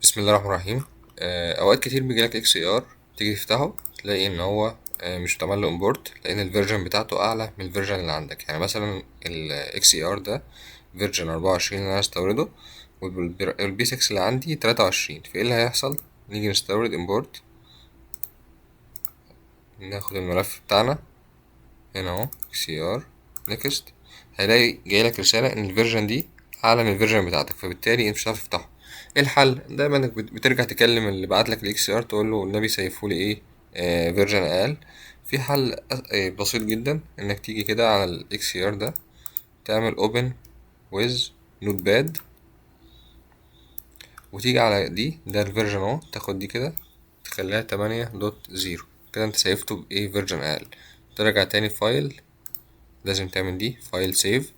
بسم الله الرحمن الرحيم. اوقات كتير بيجيلك اكس اي ار، تيجي تفتحه تلاقي ان هو مش متعمل له امبورت، لان الفيرجن بتاعته اعلى من الفيرجن اللي عندك. يعني مثلا الاكس اي ار ده فيرجن 24 اللي انا هستورده، والبي 6 اللي عندي 23. فايه اللي هيحصل؟ نيجي نستورد امبورت، ناخد الملف بتاعنا هنا اهو اكس اي ار نيكست، هيلاقي جايلك رسالة ان الفيرجن دي اعلى من الفيرجن بتاعتك، فبالتالي انت مش هتعرف تفتحه. ايه الحل؟ دايما انك بترجع تكلم اللي بعتلك الاكس ار، تقول له النبي سيفولي ايه فيرجن اقل. في حل بسيط جدا، انك تيجي كده على الاكس ار ده، تعمل اوبن ويز نوت باد، وتيجي على دي، ده الفيرجن اهو، تاخد دي كده تخليها 8.0. كده انت سيفته بايه فيرجن اقل. ترجع تاني فايل، لازم تعمل دي فايل سيف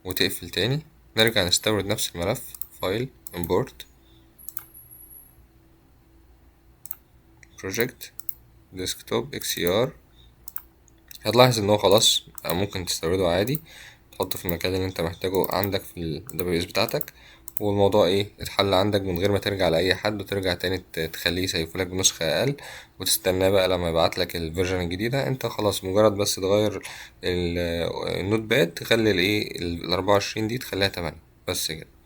وتقفل تاني. نرجع نستورد نفس الملف، فايل import project desktop xcr. هتلاحظ ان هو خلاص ممكن تستورده عادي، تحطه في المكان اللي انت محتاجه عندك في الداتابيس بتاعتك، والموضوع ايه اتحل عندك من غير ما ترجع لاي حد وترجع تاني تخليه يسيفلك بنسخة اقل وتستناه بقى لما يبعتلك الفيرجن الجديدة. انت خلاص مجرد بس تغير النوت باد، تخلي الايه ال 24 دي تخليها 8 بس كده.